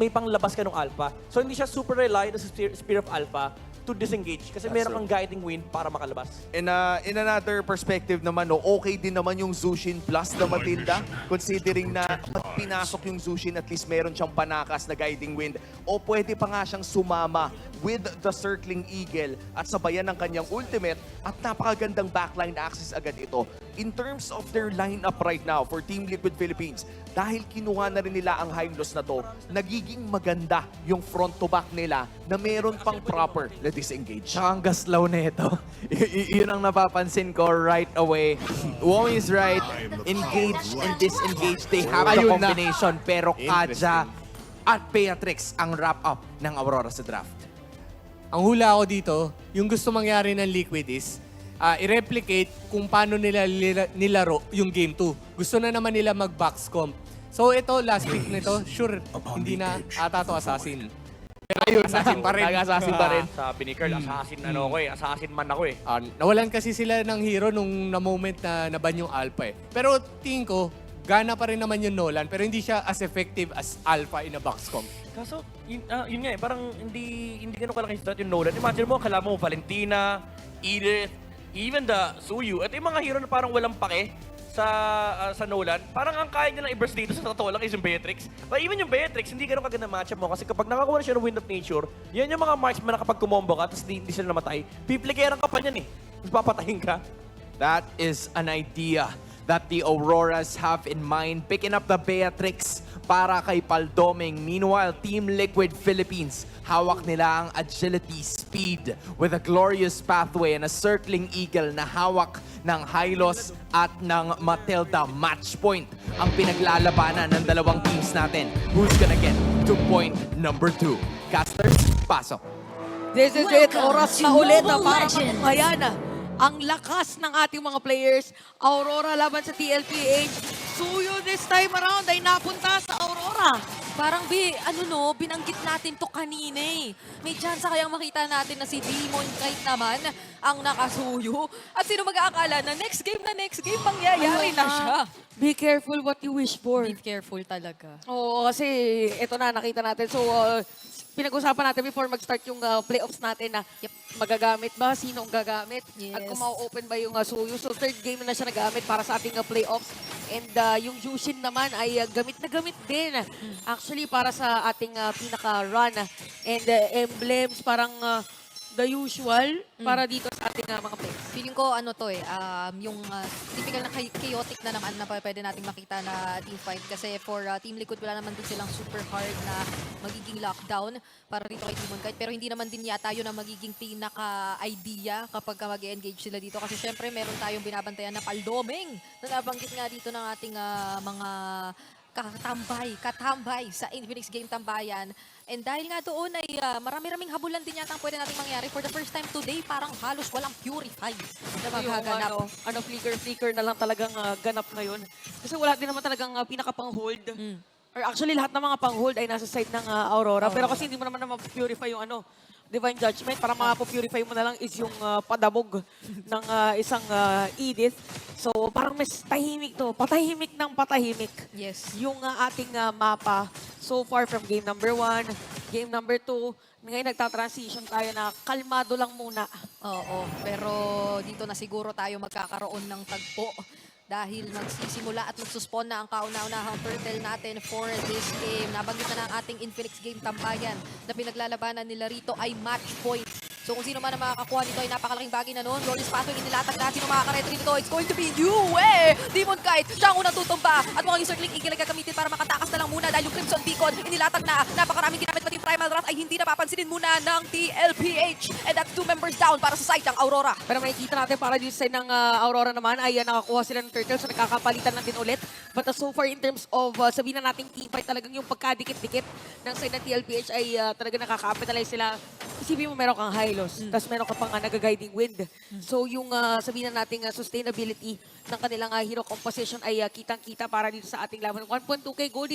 may panglabas ka ng alpha. So hindi siya super reliant sa Spear of Alpha to disengage kasi meron kang guiding wind para makalabas. In another perspective naman, no, okay din naman yung Zushin plus na Matilda. Considering na pag pinasok yung Zushin, at least meron siyang panakas na guiding wind. O pwede pa nga siyang sumama with the Circling Eagle at sabayan ng kanyang ultimate at napakagandang backline access agad ito. In terms of their lineup right now for Team Liquid Philippines, dahil kinuha na rin nila ang Hylos na to, nagiging maganda yung front to back nila na meron pang proper na disengage. Tsaka ang gaslaw na ito. Yun ang napapansin ko right away. Womi is right. Engage and disengage. They have the Ayun na. combination. Pero Kaja at Beatrix ang wrap-up ng Aurora sa draft. Ang hula ko dito, yung gusto mangyari ng Liquid is i-replicate kung paano nila nilaro yung Game 2. Gusto na naman nila mag-box comp. So ito, last pick nito, sure, hindi na ata to assassin. Pero ayun, assassin pa rin. Nag-assassin pa rin. Sabi ni Carl, assassin ano ko eh. Assassin man ako eh. Nawalan kasi sila ng hero nung na-moment na naban yung Alpha eh. Pero tingin ko, gana pa rin naman yung Nolan, pero hindi siya as effective as Alpha in a box comp. Kaso, yun nga eh, parang hindi ganun kalaki yung strat yung Nolan. Imagine mo, akala mo, Valentina, Edith, even the Suyu. Ito yung mga hero na parang walang pake sa Nolan. Parang ang kaya niya lang i-burst dito sa totoo lang is yung Beatrix. But even yung Beatrix, hindi ganun kaganda matchup mo. Kasi kapag nakakuha na siya ng Wind of Nature, yan yung mga marksman na kapag kumombo ka, tapos hindi sila namatay, piplikeran ka pa niyan eh. Tapos papatayin ka. That is an idea that the Auroras have in mind. Picking up the Beatrix para kay Paldoming. Meanwhile, Team Liquid Philippines, hawak nila ang agility, speed with a glorious pathway and a circling eagle na hawak ng Hylos at ng Matilda. Match point ang pinaglalabanan ng dalawang teams natin. Who's gonna get to point number 2? Casters, pasok. This is it. Welcome Oras to na ulit Mobile para Legends. matunghayan ang lakas ng ating mga players. Aurora laban sa TLPH. Suyo this time around ay napunta sa Aurora. Parang binanggit natin to kanina eh. May chance kayang makita natin na si Demon Knight naman ang nakasuyo. At sino mag-aakala na next game mangyayari na siya. Be careful what you wish for. Be careful talaga. Oo, kasi ito na, nakita natin. So, pinag-usapan natin before mag-start yung playoffs natin na magagamit ba? Sino ang gagamit? Yes. At kung ma-open ba yung Suyo. So, third game na siya nagamit para sa ating playoffs. And yung Jushin naman ay gamit na gamit din. Actually, para sa ating pinaka-run. And emblems, parang the usual para dito sa ating mga players. Feeling ko yung typical na chaotic na naman na pwede nating makita na team fight. Kasi for Team Liquid, wala naman din silang super hard na magiging lockdown para rito kay Demon Knight. Pero hindi naman din yata yun ang magiging pinaka-idea kapag mag-engage sila dito. Kasi syempre, meron tayong binabantayan na Paldoming na nabanggit nga dito ng ating mga katambay sa Infinix Game Tambayan. And dahil nga doon ay marami-raming habulan din yata ang pwede nating mangyari. For the first time today, parang halos walang purify na magaganap. Flicker na lang talagang ganap ngayon. Kasi wala din naman talagang pinaka-pang-hold. Or actually, lahat ng mga pang-hold ay nasa side ng Aurora. Pero kasi hindi mo naman purify yung Divine Judgment. Para mapupurify mo na lang is yung padabog ng isang Edith. So, parang mas tahimik to. Patahimik ng patahimik. Yes. Yung ating mapa so far from game number 1, game number 2. Ngayon nagta-transition tayo na kalmado lang muna. Oo, pero dito na siguro tayo magkakaroon ng tagpo dahil magsisimula at magsuspawn na ang kauna-unahang turtle natin for this game. Nabanggit na ang ating Infinix Game Tambayan na pinaglalabanan nila rito ay match point. So kung sino man ang makakakuha nito ay napakalaking bagay na noon. Glorious Pathway inilatag na. Sino makakaretry nito? It's going to be you eh! Demon Knight, siya ang unang tutumba. At mukhang yung Circling Eagle ay gagamitin para makatakas na lang muna dahil yung Crimson Beacon inilatag na. Napakaraming ginamit pati yung Primal Wrath ay hindi napapansinin muna ng TLPH. And that's 2 members down para sa side ng Aurora. Pero makikita natin para dito sa side ng Aurora naman ay nakakuha sila ng turtle. So nakakapalitan lang din ulit. But so far in terms of sabihin na nating team fight talagang yung pagkadikit-dikit ng side ng TLPH ay talaga nakaka-capitalize sila isipin mo meron kang Hylos, tapos meron ka pang nag-guiding wind. So yung sabihin na natin sustainability ng kanilang hero composition ay kitang-kita para dito sa ating laban. 1.2k gold.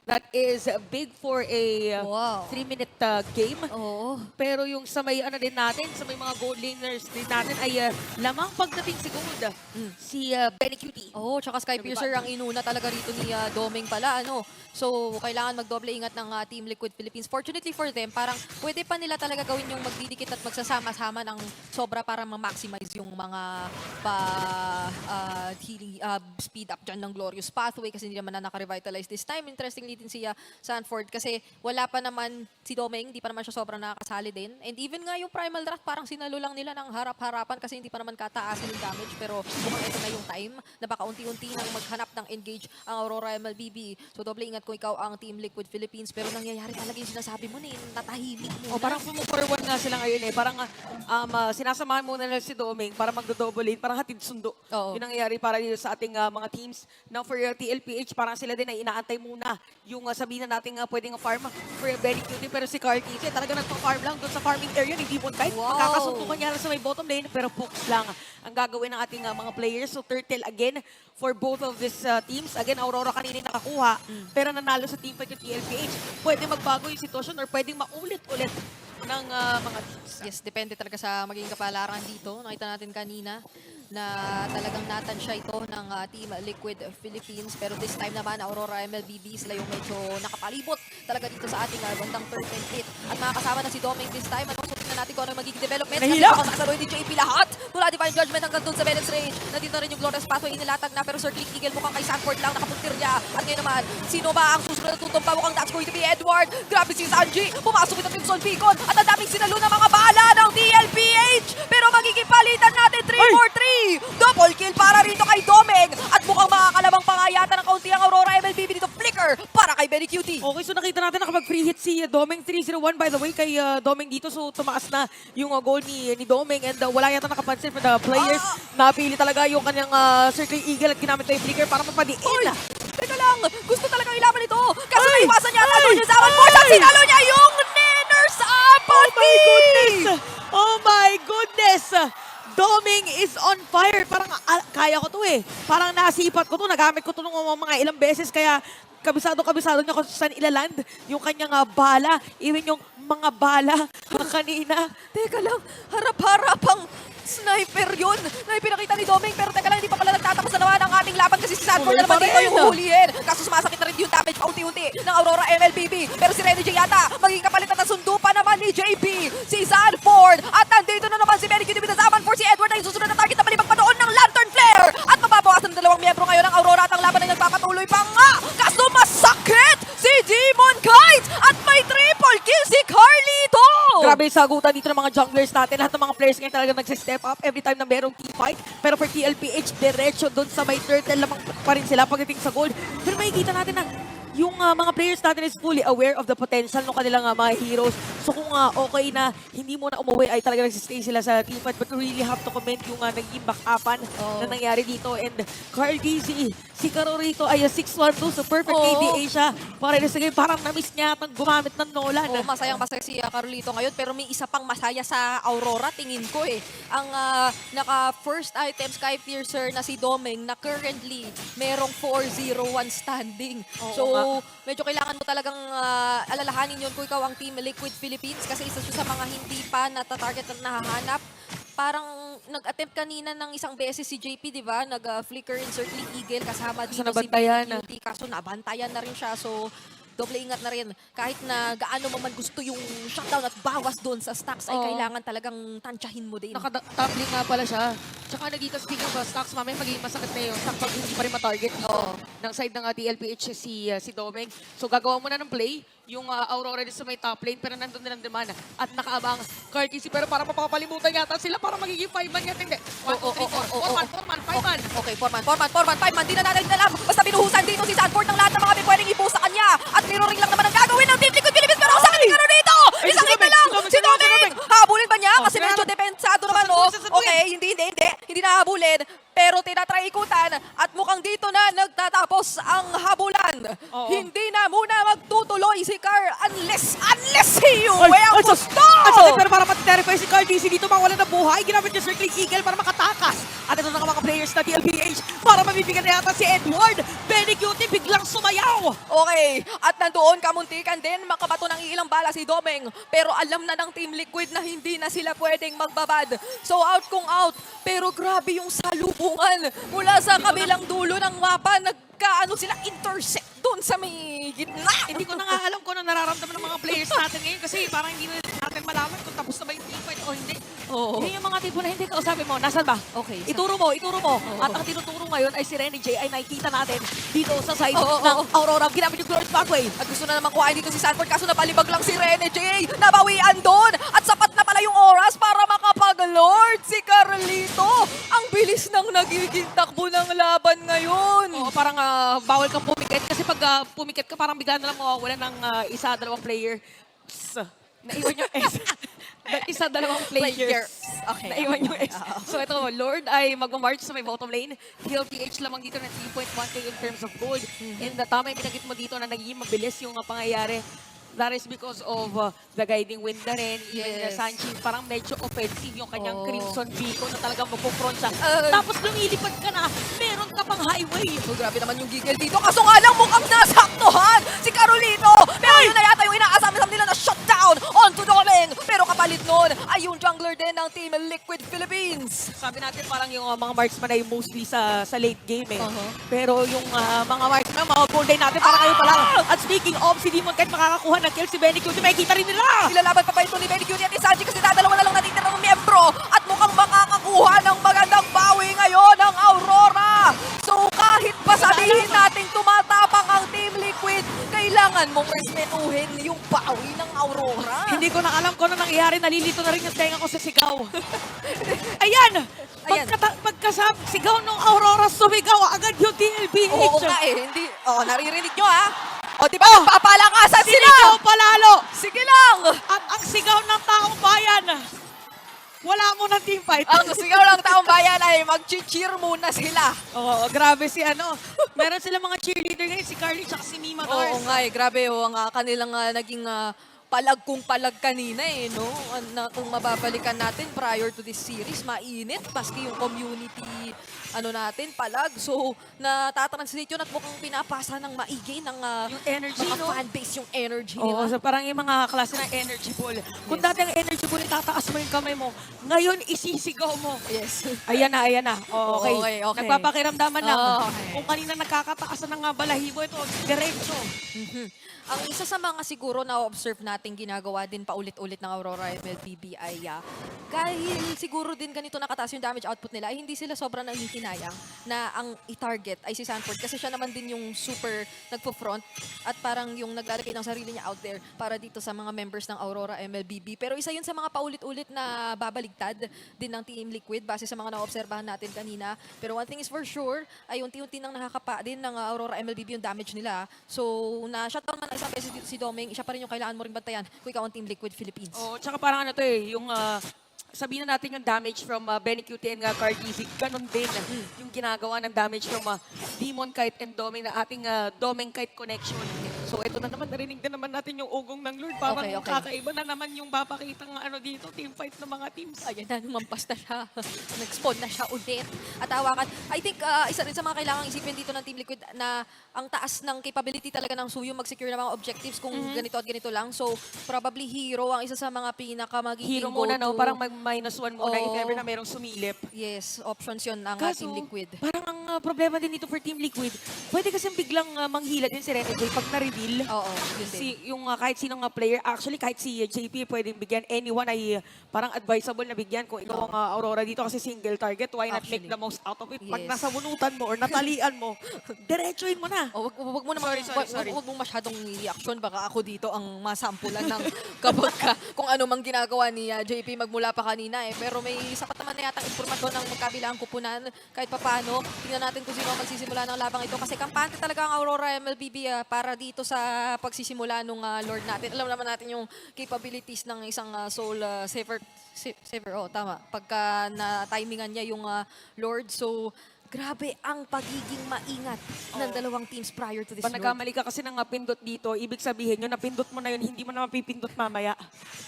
That is big for a Wow. 3-minute game. Oo. Pero yung sa may ano din natin, sa may mga gold laners din natin ay lamang pagdating si gold. Si Benny Cutie. Oo, tsaka Sky Piercer ang inuna talaga rito ni Doming pala, ano. So, kailangan magdoble ingat ng Team Liquid Philippines. Fortunately for them, parang pwede pa nila talaga gawin yung magdidikit at magsasama-sama ng sobra para ma-maximize yung mga healing speed up dyan ng Glorious Pathway kasi hindi naman na naka-revitalize this time. Interestingly din si Sanford kasi wala pa naman si Doming, hindi pa naman siya sobrang nakakasali din. And even nga yung Primal Draft, parang sinalo lang nila ng harap-harapan kasi hindi pa naman kataasin yung damage. Pero mukhang ito na yung time na baka unti-unti nang maghanap ng engage ang Aurora MLBB. So doble ingat kung ikaw ang Team Liquid Philippines. Pero nangyayari talaga yung sinasabi mo na natahimik muna. O parang forward nga sila ngayon eh. Parang sinasamahan muna nila si Doming para magdo-double lane, parang hatid sundo. Oo. Yun ang nangyayari para dito sa ating mga teams. Now for TLPH, parang sila din ay inaantay muna yung sabihin na natin pwedeng farm for Benny Cutie. Pero si Carl Kise talaga nagpa-farm lang doon sa farming area ni Demon Kite. Wow. Magkakasuntukan niya lang sa may bottom lane pero pokes lang ang gagawin ng ating mga players. So Turtle again for both of these teams. Again, Aurora kanina nakakuha pero nanalo sa team fight yung TLPH. Pwede magbago yung sitwasyon or pwedeng maulit-ulit ng mga teams. Yes, depende talaga sa magiging kapalaran dito. Nakita natin kanina na talagang natansya ito ng Team Liquid Philippines. Pero this time naman, Aurora MLBB, sila yung medyo nakapalibot talaga dito sa ating bandang third and fifth. At makakasama na si Doming this time. Ano, so tingnan natin kung ano yung magiging development. Nahila! Kasi makasasaluhin ni JP lahat. Mula Divine Judgment hanggang dun sa Venom's Rage. Nandito rin yung Glorious Pathway, inilatag na. Pero Circling Eagle mukhang kay Sanford lang nakapuntirya. At ngayon naman, sino ba ang susunod na tutumpa? Mukhang that's going to be Edward. Grabe si Sanji. Pumasok ito Crimson Beacon. At ang daming sinalo ng mga bala ng TLPH. Pero magiging palitan natin 3-4-3. Double kill para rito kay Doming. At mukhang makakalabang pangayata ng kaunti ang Aurora MLBB dito. Flicker para kay Benny Cutie. Okay, so nakita natin nakapag-free hit si Doming 301 by the way kay Doming dito. So tumaas na yung goal ni Doming and wala yata nakapansin for the players. Napili talaga yung kanyang Circling Eagle at ginamit na yung flicker para mapadiin. Teka lang, gusto talagang ilaban ito. Kaso naiwasan niya at doon yung Zaman Force at sinalo niya yung Niners Apathy! Oh my goodness! Doming is on fire. Parang kaya ko to eh. Parang nasipat ko to. Nagamit ko to nung mga ilang beses. Kaya kabisado niya kung saan ilaland yung kanyang bala. Even yung mga bala kanina. Teka lang, harap-harapang sniper yun na ipinakita ni Doming. Pero teka lang, hindi pa pala nagtatapos na naman ang ating laban kasi si Sanford na naman dito yung huhulihin. Kaso sumasakit na rin yung damage paunti-unti ng Aurora MLBB. Pero si Renny J yata, magiging kapalitan na sundo pa naman ni JP, si Sanford. At nandito na naman si Benny Cutie with the Zaman Force, si Edward na yung susunod na target na palibang pa noon ng Lantern Flare. At mababawasan ng dalawang miyembro ngayon ng Aurora at ang laban ay nagpapatuloy pa nga. Kaso masakit si Demon Kite at may triple kill si Carlito. Grabe yung sagutan dito ng mga junglers natin. Lahat ng mga players ngayon talaga nagse-step up every time na merong team fight. Pero for TLPH, diretso doon sa may turtle lamang pa rin sila pagdating sa gold. Pero makikita natin na yung mga players natin is fully aware of the potential ng kanilang mga heroes. So kung okay na hindi mo na umuwi ay talaga nagsistay sila sa team fight, but you really have to comment yung naging back-upan na nangyari dito. And Carl Casey, si Caro rito ay 6-1-2, so perfect KDA siya. Para sa game, parang na-miss niya atang gumamit ng Nolan. Oo, masayang-masaya si Carlito ngayon, pero may isa pang masaya sa Aurora, tingin ko eh. Ang naka-first item Sky Piercer na si Doming na currently merong 4-0-1 standing. So, medyo kailangan mo talagang alalahanin yun kung ikaw ang Team Liquid Philippines kasi isa siya sa mga hindi pa natatarget at nahahanap. Parang nag-attempt kanina ng isang beses si JP, di ba? Nag-flicker in Circling Eagle kasama dito si nabantayan Benny Cutie. Kaso nabantayan na rin siya. So, doble ingat na rin. Kahit na gaano mo man gusto yung shutdown at bawas doon sa stacks, ay kailangan talagang tansyahin mo din. Naka-tumbling nga pala siya. Tsaka dito, speaking of stocks, mamaya magiging masakit na yung stock pag hindi pa rin matarget ng side ng TLPH si Doming. So gagawa mo na ng play yung Aurora din sa may top lane, pero nandun din ang demand at nakaabang Carl Casey, pero para mapapalimutan yata sila para magiging 5-man yata. Hindi. 1, 2, 3, 4. 4-man, 5-man. Okay, 4-man, 5-man. Di na natin alam. Basta binuhusan dito si Sanford ng lahat ng mga pwedeng ipo sa kanya. At mirroring lang naman ang gagawin ng Team Liquid Philippines. Pero ang sakit ni Caro dito! Isang hit na lang! Si Doming! Habulin ba niya? Kasi medyo depensado naman, no? Okay, hindi nahabulin. Pero tinatry ikutan at mukhang dito na nagtatapos ang habulan. Hindi na muna magtutuloy si Car unless he way ang gusto! Pero pa si Carl DC dito mawala na buhay. Ginamit niya Circling Eagle para makatakas. At ito na nga mga players na TLPH para mabibigyan na yata si Edward. Benny Cutie biglang sumayaw. Okay, at nandoon kamuntikan din makabato ng ilang bala si Domeng. Pero alam na ng Team Liquid na hindi na sila pwedeng magbabad. So out kung out. Pero grabe yung salubungan mula sa kabilang dulo ng mapa. Nagkaano sila intersect doon sa may gitna. Hindi ko na nga alam kung ano nararamdaman ng mga players natin ngayon kasi parang hindi natin malaman kung tapos na ba yung team fight o hindi. Oo. Yun yung mga tipo na hindi kausapin mo. Nasaan ba? Okay. Ituro mo, ituro mo. Oo. At ang tinuturo ngayon ay si Renny J ay nakikita natin dito sa side Oo, ng oo. Aurora. Ginamit yung Glorious Pathway. At gusto na naman kuhain dito si Sanford kaso nabalibag lang si Rene J. Nabawian doon. At sapat na pala yung oras para makapag-lord si Carlito. Ang bilis ng nagiging takbo ng laban ngayon. Oo, parang bawal kang pumikit kasi pag pumikit ka parang bigla na lang mawawala ng isa, dalawang player. Naiwan yung S. Isa, dalawang players. Okay. Naiwan yung S. So ito, Lord ay mag-march sa may bottom lane. Heal PH lamang dito ng 3.1k in terms of gold. And tama yung pinagit mo dito na nagiging mabilis yung pangyayari. That is because of the guiding wind na rin. Even Yes. Sanchi, parang medyo offensive yung kanyang Oo. Crimson Beacon na talagang magpo-front siya. Uh, Tapos lumilipad ka na, meron ka pang highway. So, grabe naman yung gigil dito. Kaso nga lang mukhang nasaktuhan si Carolito. Pero yun na yata yung inaasam-asam nila na shutdown onto Domeng. Pero kapalit nun ay yung jungler din ng Team Liquid Philippines. Sabi natin parang yung mga marksman ay mostly sa late game eh. Uh-huh. Pero yung mga marksman, mga gold day natin para kayo pa lang. At speaking of, si Demon kahit makakakuha ng kill si Benny Cutie, makikita rin nila. Ilalaban pa ba ito ni Benny Cutie at ni Sanji kasi dadalawa na lang natitirang miyembro at mukhang makakakuha ng magandang bawi ngayon ang Aurora. So kahit pa sabihin natin tumatapang ang Team Liquid, kailangan mong respetuhin yung bawi ng Aurora. Hindi ko na alam kung ano nangyayari, nalilito na rin yung tenga ko sa sigaw. Ayan! Ayan. Sigaw ng Aurora, sumigaw agad yung TLPH. Oo nga eh, hindi. Oh, naririnig nyo ha? O di ba, nagpapalakasan sila? Sinigaw palalo! Sige lang! At ang sigaw ng taong bayan, wala mo ng team fight. Ang sigaw ng taong bayan ay mag-cheer muna sila. Oo, grabe si ano. Meron sila mga cheerleader ngayon, si Carly at si Mima Oo Dars. nga eh, grabe ang kanilang naging palag kung palag kanina eh, no? Kung mababalikan natin prior to this series, mainit, maski yung community, natin, palag. So, natatranslate yun at mukhang pinapasa ng maigi ng Yung energy, mga no? fanbase yung energy Oo, nila. so parang yung mga klase ng energy ball. Kung dati ang energy ball, tataas mo yung kamay mo. Ngayon, isisigaw mo. Yes. Ayan na, ayan na. Oo, okay. Okay, okay. Nagpapakiramdaman lang. Okay. Kung kanina nagkakataasan ng balahibo, ito, diretso. Ang isa sa mga siguro na observe natin ginagawa din paulit-ulit ng Aurora MLBB ay dahil siguro din ganito nakataas yung damage output nila ay hindi sila sobrang nanghihinayang na ang i-target ay si Sanford kasi siya naman din yung super nagpo-front at parang yung naglalagay ng sarili niya out there para dito sa mga members ng Aurora MLBB. Pero isa yun sa mga paulit-ulit na babaligtad din ng Team Liquid base sa mga naobserbahan natin kanina. Pero one thing is for sure ay unti-unti nang nakakapa din ng Aurora MLBB yung damage nila. So na-shutdown man isang beses si Domeng, siya pa rin yung kailangan mo ring bantayan kung ikaw ang Team Liquid Philippines. Oo, tsaka parang ano to eh, yung sabihin na natin yung damage from Benny Cutie and Cardizi, ganun din yung ginagawa ng damage from Demon Kite and Domeng na ating Domeng Kite connection. So ito na naman, narinig na naman natin yung ugong ng Lord. Parang Okay, okay. kakaiba na naman yung papakitang dito, team fight ng mga teams. Ayan na, lumampas na siya. Nag-spawn na siya ulit. At hawakan. I think isa rin sa mga kailangang isipin dito ng Team Liquid na ang taas ng capability talaga ng Suyo mag-secure ng mga objectives kung ganito at ganito lang. So, probably Hero ang isa sa mga pinaka magiging Hero muna, no? go-to. Parang mag--1 muna if Oo. ever na merong sumilip. Yes, options yun ng Kaso, Team Liquid. parang ang problema din dito for Team Liquid, pwede kasi biglang manghila din si Rene J pag na-reveal. Oo, yun din. Yung kahit sinong player, actually kahit si JP pwedeng bigyan, anyone ay parang advisable na bigyan kung ikaw ang Aurora dito kasi single target, why not make Actually. the most out of it? Pag Yes. nasa bunutan mo or natalian mo, diretsuin mo na. Oh, wag mo naman Sorry. wag mong masyadong reaction baka ako dito ang masampulan ng kapag kung ano mang ginagawa ni JP magmula pa kanina eh. Pero may sapat naman na yatang impormasyon ng magkabilang kupunan kahit papaano. Tingnan natin kung sino ang magsisimula ng labang ito kasi kampante talaga ang Aurora MLBB para dito sa pagsisimula nung Lord natin. Alam naman natin yung capabilities ng isang Soul Saver, tama. Pagka na timingan niya yung Lord. So Grabe ang pagiging maingat ng dalawang teams prior to this Pag Lord. nagkamali ka kasi ng pindot dito, ibig sabihin yun, napindot mo na yun, hindi mo na mapipindot mamaya.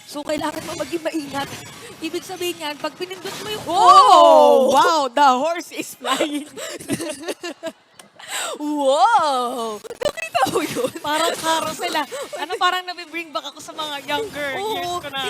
So, kailangan mo maging maingat. Ibig sabihin yan, pag pinindot mo yung... Oh! Wow! The horse is flying. Wow! Nakita mo yun? Parang carousel ah. Ano, parang nabibring back ako sa mga younger years ko na.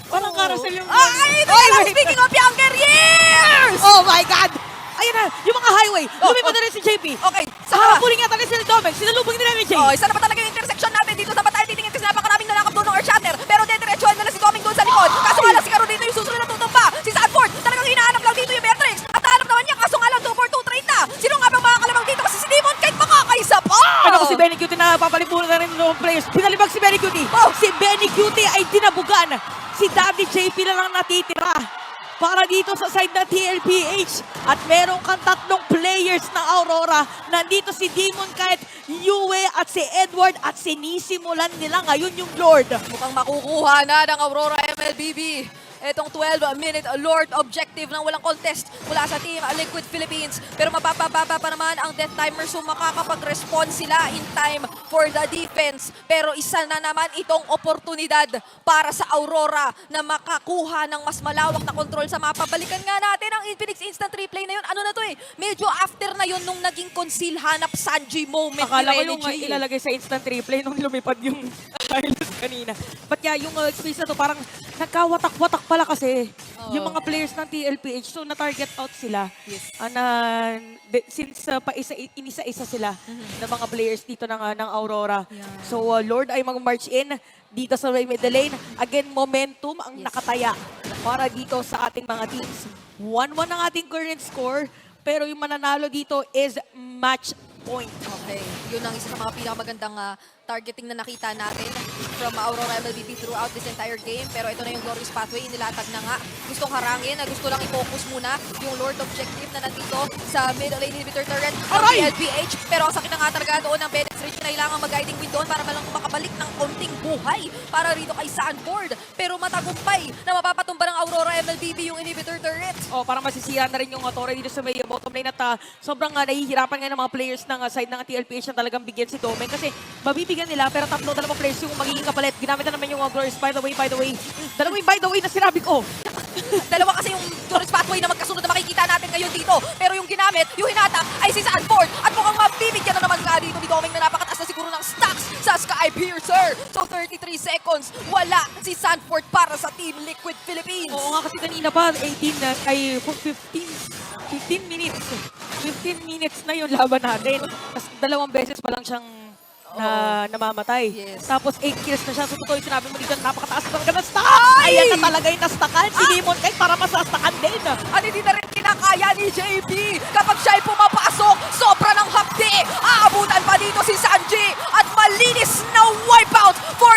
Parang carousel yung... Ay, ito na lang! Speaking of younger years! Oh my God! Ayun na, yung mga highway. Lumipad na rin si JP. Okay, Sa harapulin nga talaga si Domec. Sinalubong nila ni Jay. Oh, isa na pa talaga yung intersection natin dito sa Batay. Titingin kasi napakaraming nanakap doon ng Earth Shatter. Pero dediretsuhan na lang si Doming doon sa likod. Kaso nga lang si Carolina yung susunod na tutumba. Si Sanford, talagang hinahanap lang dito yung Beatrix. At nahanap naman niya, kaso nga lang 2-4-2 trade na. Sino nga bang makakalamang dito? Kasi si Demon kahit makakaisa pa. Ano ko si Benny Cutie na papalipunan na rin ng players. Pinalibag si Benny Cutie. Si Benny Cutie ay dinabugan. Si Daddy JP na lang natitira. Para dito sa side ng TLPH. At meron kang tatlong players ng Aurora. Nandito si Demon kahit Yue at si Edward at sinisimulan nila ngayon yung Lord. Mukhang makukuha na ng Aurora MLBB. Itong 12-minute Lord objective ng walang contest mula sa Team Liquid Philippines. Pero mababa pa naman ang death timer, so makakapag-respond sila in time for the defense. Pero isa na naman itong oportunidad para sa Aurora na makakuha ng mas malawak na control sa mapa. Balikan nga natin ang Infinix Instant Replay na yun. Ano na to eh? Medyo after na yun nung naging conceal hanap Sanji moment Akala ko ni yung Renegade. ilalagay sa instant replay nung lumipad yung Carlos kanina. But yeah, yung space na to parang nagkawatak-watak pala kasi yung mga players ng TLPH. So na-target out sila. Yes. Since inisa-isa sila ng mga players dito ng Aurora. Yeah. So Lord ay mag-march in dito sa middle lane. Again, momentum ang nakataya para dito sa ating mga teams. 1-1 ang ating current score. Pero yung mananalo dito is match point. Okay, yun ang isa sa mga pinakamagandang targeting na nakita natin from Aurora MLBB throughout this entire game. Pero ito na yung Glorious Pathway, inilatag na nga. Gustong harangin, gusto lang i-focus muna yung Lord Objective na nandito sa middle lane inhibitor turret ng PLPH. Pero ang sakit na nga talaga doon ng Bedex Ridge, kailangan mag-guiding wind doon para malang makabalik ng konting buhay para rito kay Sanford. Pero matagumpay na mapapatumba ng Aurora MLBB yung inhibitor turret. Oh, parang masisira na rin yung Torre dito sa may bottom lane at sobrang nahihirapan nga ng mga players ng side ng TLPH na talagang bigyan si Domen kasi mabibigyan nila pero dalawang players yung magiging kapalit. Ginamit na naman yung Glorious by the way. Dalawang by the way na sinabi ko. Dalawa kasi yung Glorious Pathway na magkasunod na makikita natin ngayon dito. Pero yung ginamit, yung hinatak ay si Sanford. At mukhang mabibigyan na naman nga dito ni Doming na napakataas na siguro ng stacks sa Sky Piercer. So 33 seconds, wala si Sanford para sa Team Liquid Philippines. Oo nga kasi kanina pa 18 na ay 15 minutes. 15 minutes na yung laban natin. Tapos 2 beses pa lang siyang namamatay. Yes. Tapos 8 kills na siya. So totoo yung sinabi mo dito, napakataas talaga ng stacks. Ayan na talaga yung nastakan. Si Demon kahit para masastakan din. At hindi na rin kinakaya ni JP kapag siya'y pumapasok. Sobra ng hapdi. Aabutan pa dito si Sanji. At malinis na wipeout for